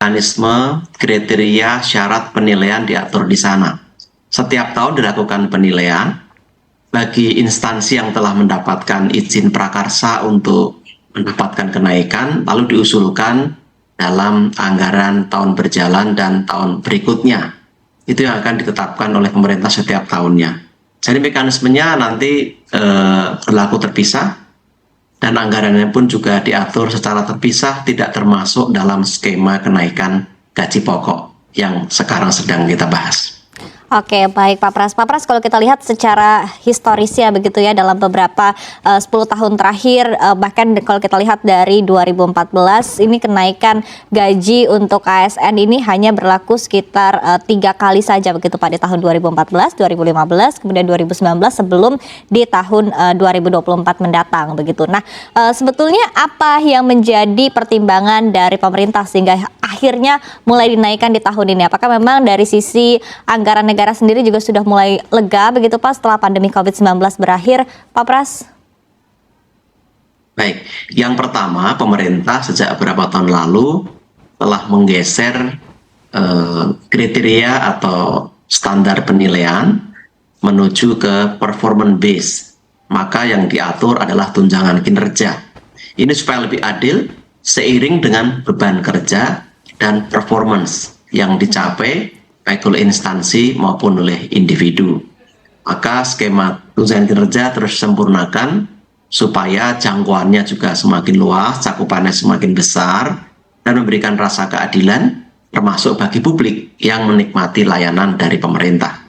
mekanisme, kriteria, syarat penilaian diatur di sana. Setiap tahun dilakukan penilaian bagi instansi yang telah mendapatkan izin prakarsa untuk mendapatkan kenaikan, lalu diusulkan dalam anggaran tahun berjalan dan tahun berikutnya. Itu yang akan ditetapkan oleh pemerintah setiap tahunnya. Jadi mekanismenya nanti berlaku terpisah, dan anggarannya pun juga diatur secara terpisah, tidak termasuk dalam skema kenaikan gaji pokok yang sekarang sedang kita bahas. Oke, baik Pak Pras. Pak Pras, kalau kita lihat secara historisnya begitu ya, dalam beberapa 10 tahun terakhir, bahkan kalau kita lihat dari 2014, ini kenaikan gaji untuk ASN ini hanya berlaku sekitar 3 kali saja begitu Pak, di tahun 2014, 2015, kemudian 2019 sebelum di tahun 2024 mendatang begitu. Nah, sebetulnya apa yang menjadi pertimbangan dari pemerintah sehingga akhirnya mulai dinaikkan di tahun ini? Apakah memang dari sisi anggaran negara sendiri juga sudah mulai lega begitu Pak setelah pandemi COVID-19 berakhir, Pak Pras? Baik, yang pertama pemerintah sejak beberapa tahun lalu telah menggeser kriteria atau standar penilaian menuju ke performance base. Maka yang diatur adalah tunjangan kinerja. Ini supaya lebih adil seiring dengan beban kerja dan performance yang dicapai baik oleh instansi maupun oleh individu. Maka skema tunjangan kinerja terus disempurnakan supaya jangkauannya juga semakin luas, cakupannya semakin besar, dan memberikan rasa keadilan termasuk bagi publik yang menikmati layanan dari pemerintah.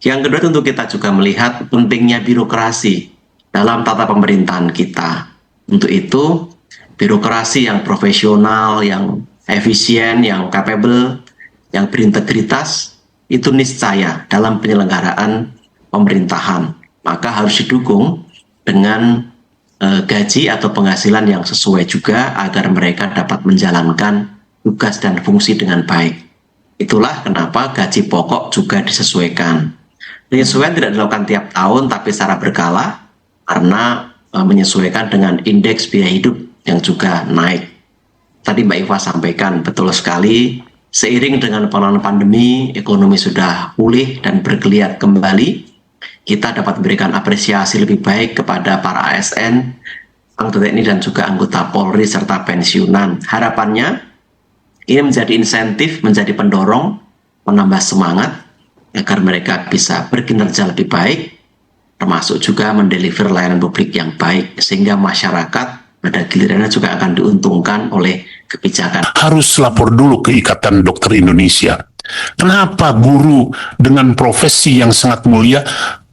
Yang kedua, tentu kita juga melihat pentingnya birokrasi dalam tata pemerintahan kita. Untuk itu, birokrasi yang profesional, yang efisien, yang capable, yang berintegritas, itu niscaya dalam penyelenggaraan pemerintahan. Maka harus didukung dengan gaji atau penghasilan yang sesuai juga agar mereka dapat menjalankan tugas dan fungsi dengan baik. Itulah kenapa gaji pokok juga disesuaikan. Penyesuaian tidak dilakukan tiap tahun tapi secara berkala karena menyesuaikan dengan indeks biaya hidup yang juga naik. Tadi Mbak Iva sampaikan betul sekali, seiring dengan penanganan pandemi, ekonomi sudah pulih dan bergeliat kembali. Kita dapat memberikan apresiasi lebih baik kepada para ASN, anggota TNI dan juga anggota Polri serta pensiunan. Harapannya ini menjadi insentif, menjadi pendorong, menambah semangat agar mereka bisa berkinerja lebih baik, termasuk juga mendeliver layanan publik yang baik, sehingga masyarakat pada gilirannya juga akan diuntungkan oleh kebijakan. Harus lapor dulu ke Ikatan Dokter Indonesia. Kenapa guru dengan profesi yang sangat mulia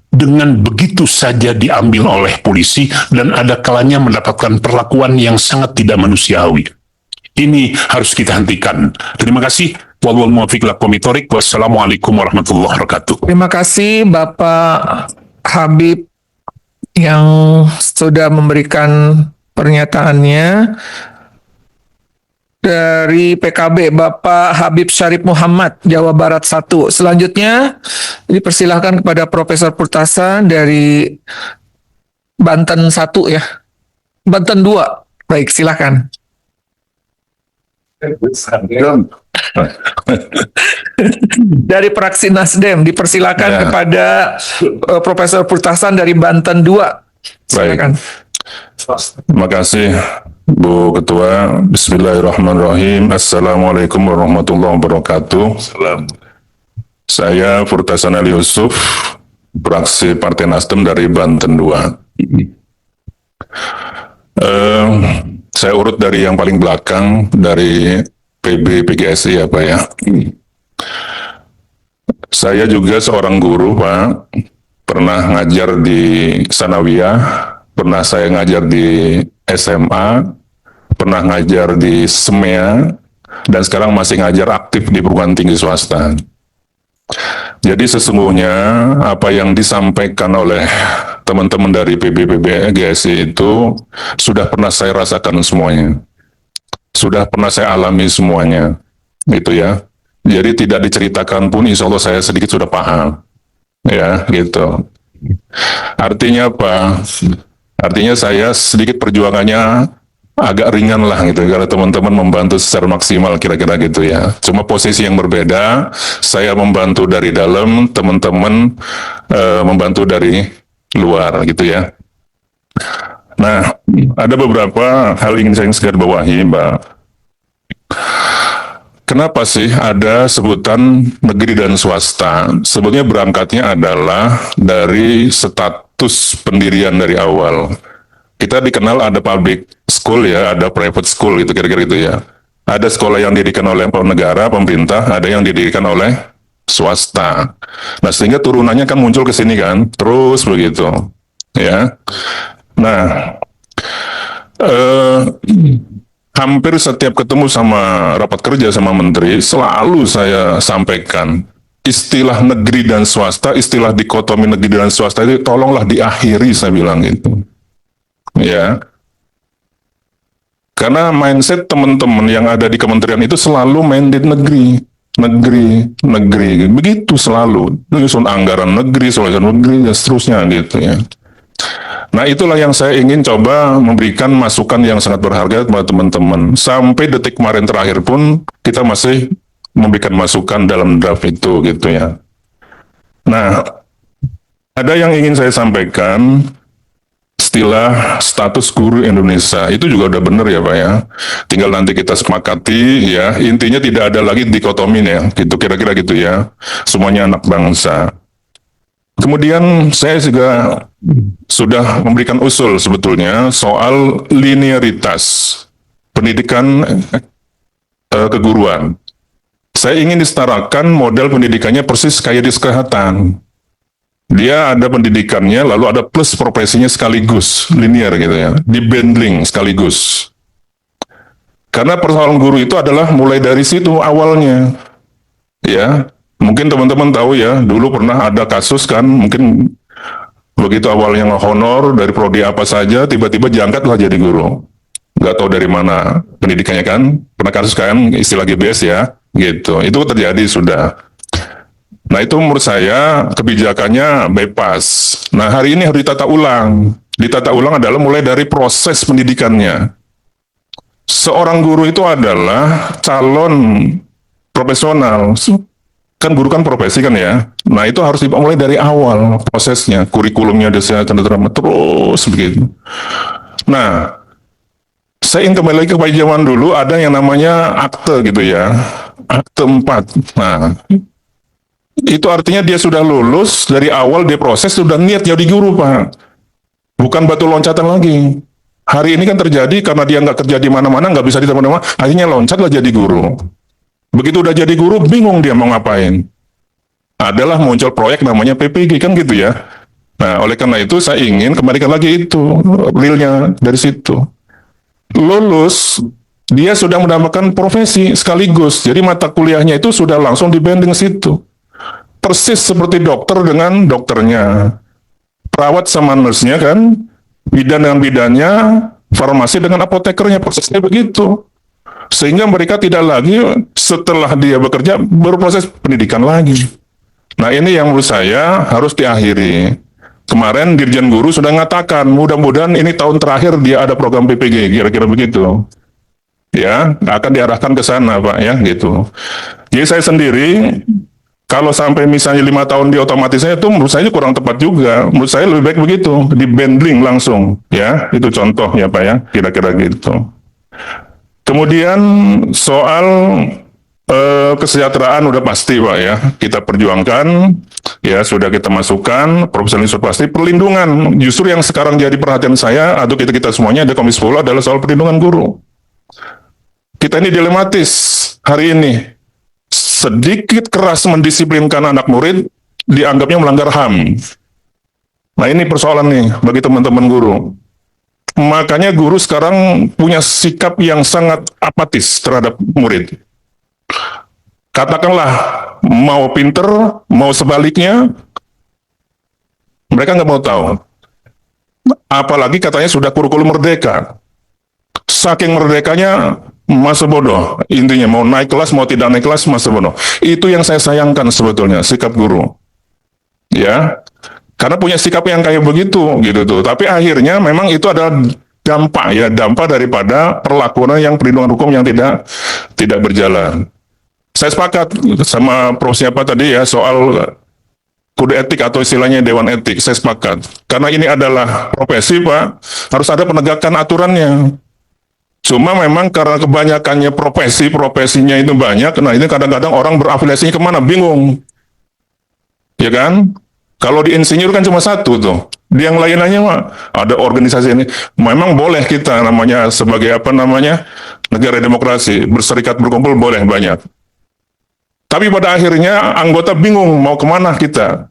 dengan begitu saja diambil oleh polisi dan ada kalanya mendapatkan perlakuan yang sangat tidak manusiawi? Ini harus kita hentikan. Terima kasih. Wallahul muwaffiq ila aqwamit thoriq. Wassalamualaikum warahmatullahi wabarakatuh. Terima kasih Bapak Habib yang sudah memberikan pernyataannya. Dari PKB, Bapak Habib Syarif Muhammad, Jawa Barat 1. Selanjutnya, dipersilahkan kepada Profesor Purtasan dari Banten 1 ya. Banten 2. Baik, silakan. Dari fraksi Nasdem, dipersilakan kepada Profesor Purtasan dari Banten 2. Silakan. Terima kasih Bu Ketua. Bismillahirrahmanirrahim. Assalamualaikum warahmatullahi wabarakatuh. Saya Purtasan Ali Yusuf, fraksi Partai Nasdem dari Banten 2. Saya urut dari yang paling belakang, dari PB PGSI ya Pak ya. Saya juga seorang guru Pak, pernah ngajar di Sanawiyah, pernah saya ngajar di SMA, pernah ngajar di SEMEA, dan sekarang masih ngajar aktif di perguruan tinggi swasta. Jadi sesungguhnya apa yang disampaikan oleh teman-teman dari PBPGSI itu sudah pernah saya rasakan semuanya. Sudah pernah saya alami semuanya. Gitu ya. Jadi tidak diceritakan pun insya Allah saya sedikit sudah paham. Ya, gitu. Artinya apa? Artinya saya sedikit perjuangannya agak ringan lah gitu karena teman-teman membantu secara maksimal kira-kira gitu ya. Cuma posisi yang berbeda, saya membantu dari dalam, teman-teman membantu dari luar gitu ya. Nah, ada beberapa hal yang ingin saya garisbawahi, Mbak. Kenapa sih ada sebutan negeri dan swasta? Sebetulnya berangkatnya adalah dari status pendirian dari awal. Kita dikenal ada public school ya, ada private school gitu kira-kira gitu ya. Ada sekolah yang didirikan oleh negara, pemerintah, ada yang didirikan oleh swasta. Nah, sehingga turunannya kan muncul ke sini kan, terus begitu. Ya. Nah, hampir setiap ketemu sama rapat kerja sama menteri, selalu saya sampaikan istilah negeri dan swasta, istilah dikotomi negeri dan swasta itu tolonglah diakhiri, saya bilang gitu. Ya. Karena mindset teman-teman yang ada di kementerian itu selalu mandate negeri, negeri, negeri. Begitu selalu. Nyusun anggaran negeri, solusi negeri, dan seterusnya gitu ya. Nah, itulah yang saya ingin coba memberikan masukan yang sangat berharga kepada teman-teman. Sampai detik kemarin terakhir pun kita masih memberikan masukan dalam draft itu gitu ya. Nah, ada yang ingin saya sampaikan, istilah status guru Indonesia itu juga udah benar ya Pak ya. Tinggal nanti kita sepakati ya, intinya tidak ada lagi dikotomi ya, gitu kira-kira gitu ya. Semuanya anak bangsa. Kemudian saya juga sudah memberikan usul sebetulnya soal linearitas pendidikan keguruan. Saya ingin disetarakan model pendidikannya persis kayak di kesehatan. Dia ada pendidikannya, lalu ada plus profesinya sekaligus, linear gitu ya, di bundling sekaligus. Karena persoalan guru itu adalah mulai dari situ awalnya, ya. Mungkin teman-teman tahu ya, dulu pernah ada kasus kan, mungkin begitu awalnya honor dari prodi apa saja, tiba-tiba diangkatlah jadi guru. Nggak tahu dari mana pendidikannya kan, pernah kasus kan, istilah GBS ya, gitu. Itu terjadi sudah. Nah itu menurut saya kebijakannya bypass. Nah hari ini harus ditata ulang. Ditata ulang adalah mulai dari proses pendidikannya. Seorang guru itu adalah calon profesional. Kan guru kan profesi kan ya. Nah itu harus dimulai dari awal prosesnya, kurikulumnya terus begitu. Nah, saya ingin kembali lagi ke zaman dulu ada yang namanya akte gitu ya, akte 4. Nah, itu artinya dia sudah lulus dari awal dia proses sudah niat jadi guru Pak, bukan batu loncatan lagi. Hari ini kan terjadi karena dia nggak kerja di mana-mana, nggak bisa di mana-mana, akhirnya loncatlah jadi guru. Begitu udah jadi guru, bingung dia mau ngapain. Adalah muncul proyek namanya PPG, kan gitu ya. Nah, oleh karena itu saya ingin kembalikan lagi itu, realnya dari situ. Lulus, dia sudah mendapatkan profesi sekaligus. Jadi mata kuliahnya itu sudah langsung dibanding situ. Persis seperti dokter dengan dokternya. Perawat sama nurse-nya kan, bidan dengan bidannya, farmasi dengan apotekernya, prosesnya begitu. Sehingga mereka tidak lagi setelah dia bekerja berproses pendidikan lagi. Nah ini yang menurut saya harus diakhiri. Kemarin Dirjen Guru sudah mengatakan mudah-mudahan ini tahun terakhir dia ada program PPG, kira-kira begitu. Ya, akan diarahkan ke sana Pak ya gitu. Jadi saya sendiri kalau sampai misalnya 5 tahun diotomatisnya itu menurut saya kurang tepat juga. Menurut saya lebih baik begitu, di bundling langsung ya. Itu contoh ya Pak ya, kira-kira gitu. Kemudian soal kesejahteraan udah pasti Pak ya, kita perjuangkan, ya sudah kita masukkan, profesionalisme pasti, perlindungan, justru yang sekarang jadi perhatian saya, atau kita semuanya ada Komisi 10 adalah soal perlindungan guru. Kita ini dilematis hari ini, sedikit keras mendisiplinkan anak murid, dianggapnya melanggar HAM. Nah ini persoalan nih bagi teman-teman guru. Makanya guru sekarang punya sikap yang sangat apatis terhadap murid. Katakanlah mau pinter, mau sebaliknya, mereka nggak mau tahu. Apalagi katanya sudah kurikulum merdeka. Saking merdekanya masa bodoh. Intinya mau naik kelas, mau tidak naik kelas, masa bodoh. Itu yang saya sayangkan sebetulnya, sikap guru. Ya, karena punya sikap yang kayak begitu gitu tuh. Tapi akhirnya memang itu adalah dampak daripada perlakuan yang perlindungan hukum yang tidak berjalan. Saya sepakat sama Prof. siapa tadi ya soal kode etik atau istilahnya dewan etik. Saya sepakat karena ini adalah profesi, Pak, harus ada penegakan aturannya. Cuma memang karena kebanyakannya profesinya itu banyak, nah ini kadang-kadang orang berafiliasinya kemana, bingung. Ya kan? Kalau di insinyur kan cuma satu tuh. Di yang lain-lainnya mah ada organisasi ini. Memang boleh kita namanya sebagai negara demokrasi, berserikat berkumpul boleh banyak. Tapi pada akhirnya anggota bingung mau kemana kita.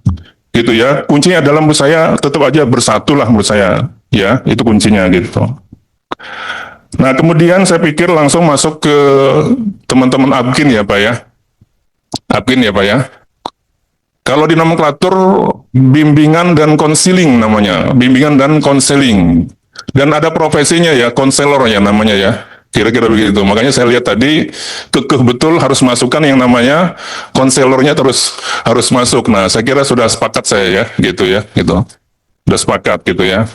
Gitu ya. Kuncinya adalah menurut saya tetap aja bersatulah menurut saya. Ya, itu kuncinya gitu. Nah, kemudian saya pikir langsung masuk ke teman-teman Abkin ya, Pak ya. Abkin ya, Pak ya. Kalau di nomenklatur bimbingan dan konseling namanya, bimbingan dan konseling. Dan ada profesinya ya, konselor ya namanya ya. Kira-kira begitu. Makanya saya lihat tadi kekeh betul harus masukkan yang namanya konselornya terus harus masuk. Nah, saya kira sudah sepakat saya ya, gitu ya, gitu. Sudah sepakat gitu ya.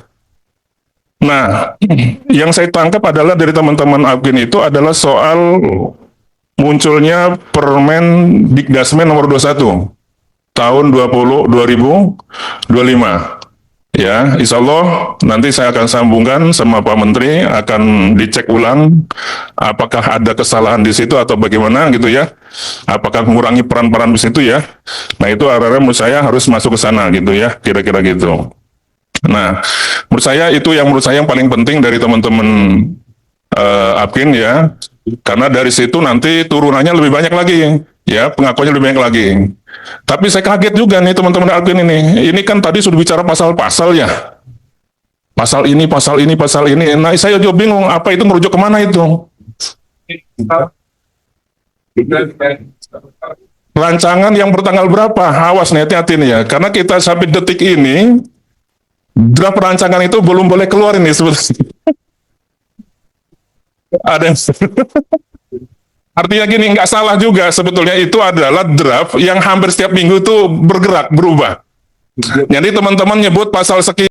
Nah, yang saya tangkap adalah dari teman-teman Abkin itu adalah soal munculnya Permen Dikdasmen nomor 21 tahun 2025. Ya, insya Allah nanti saya akan sambungkan sama Pak Menteri, akan dicek ulang apakah ada kesalahan di situ atau bagaimana gitu ya. Apakah mengurangi peran-peran di situ ya. Nah, itu arah-arah menurut saya harus masuk ke sana gitu ya, kira-kira gitu. Nah, menurut saya itu yang paling penting dari teman-teman Abkin ya, karena dari situ nanti turunannya lebih banyak lagi, ya pengakuannya lebih banyak lagi. Tapi saya kaget juga nih teman-teman Abkin ini kan tadi sudah bicara pasal-pasal ya, pasal ini, pasal ini, pasal ini. Nah, saya juga bingung apa itu merujuk kemana itu. Rancangan yang bertanggal berapa? Awas nih, hati-hati nih ya, karena kita sampai detik ini draft rancangan itu belum boleh keluar ini sebetulnya. Ada yang artinya gini, nggak salah juga sebetulnya itu adalah draft yang hampir setiap minggu tuh bergerak, berubah. Jadi teman-teman nyebut pasal sekian